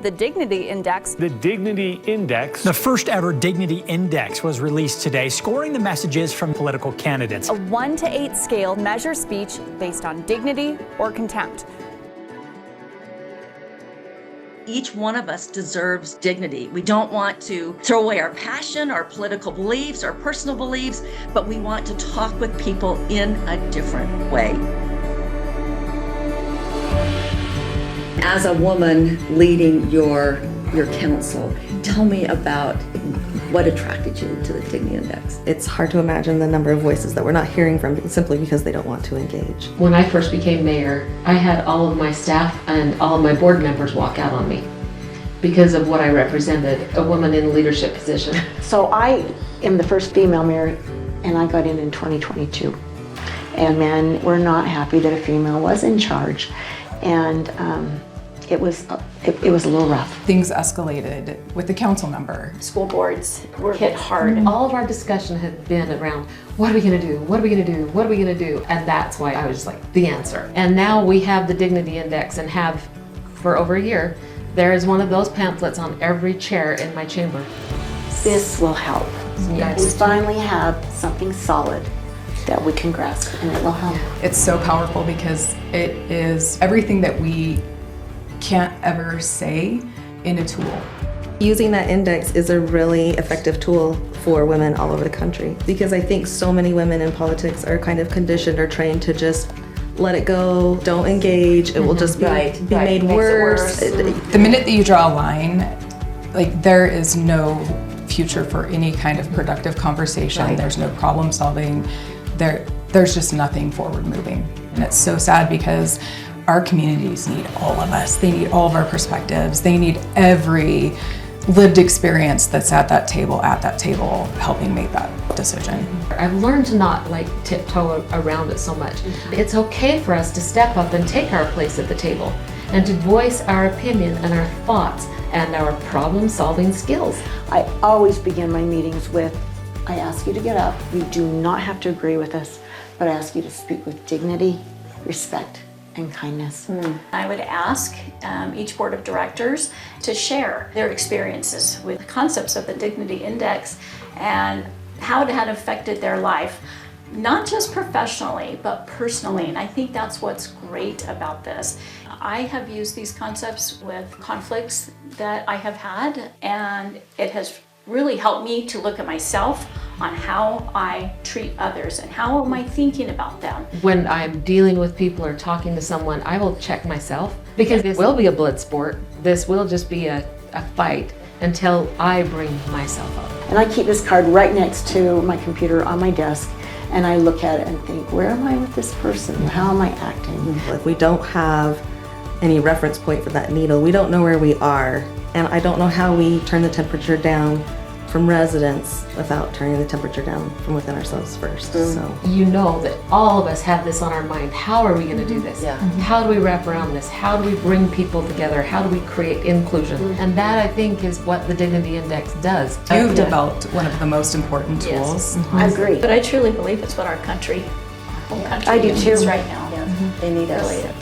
the Dignity Index. The Dignity Index. The first ever Dignity Index was released today, scoring the messages from political candidates. A 1 to 8 scale measures speech based on dignity or contempt. Each one of us deserves dignity. We don't want to throw away our passion, our political beliefs, our personal beliefs, but we want to talk with people in a different way. As a woman leading your council, tell me about what attracted you to the Dignity Index. It's hard to imagine the number of voices that we're not hearing from simply because they don't want to engage. When I first became mayor, I had all of my staff and all of my board members walk out on me because of what I represented, a woman in a leadership position. So I am the first female mayor, and I got in 2022. And men were not happy that a female was in charge. And it was a little rough. Things escalated with the council member. School boards were hit hard. All of our discussion had been around, what are we gonna do? What are we gonna do? What are we gonna do? And that's why I was like, the answer. And now we have the Dignity Index and have for over a year. There is one of those pamphlets on every chair in my chamber. This will help. Yes. We finally have something solid that we can grasp, and it will help. It's so powerful because it is everything that we can't ever say in a tool. Using that index is a really effective tool for women all over the country, because I think so many women in politics are kind of conditioned or trained to just let it go, don't engage, it will just be made worse. The minute that you draw a line, like there is no future for any kind of productive conversation. Right. There's no problem solving. There's just nothing forward moving. And it's so sad because our communities need all of us. They need all of our perspectives. They need every lived experience that's at that table, helping make that decision. I've learned to not like tiptoe around it so much. It's okay for us to step up and take our place at the table and to voice our opinion and our thoughts and our problem-solving skills. I always begin my meetings with, I ask you to get up. You do not have to agree with us, but I ask you to speak with dignity, respect, and kindness. I would ask each board of directors to share their experiences with the concepts of the Dignity Index and how it had affected their life, not just professionally, but personally. And I think that's what's great about this. I have used these concepts with conflicts that I have had, and it has really helped me to look at myself on how I treat others and how am I thinking about them. When I'm dealing with people or talking to someone, I will check myself, because this will be a blood sport. This will just be a fight until I bring myself up. And I keep this card right next to my computer on my desk, and I look at it and think, where am I with this person? How am I acting? If we don't have any reference point for that needle, we don't know where we are. And I don't know how we turn the temperature down from residents without turning the temperature down from within ourselves first. So You know that all of us have this on our mind. How are we going to do this? How do we wrap around this? How do we bring people together? How do we create inclusion? And that, I think, is what the Dignity Index does. You've developed one of the most important tools. I agree. But I truly believe it's what our country, our whole country I do too. needs right now. They need us. Really.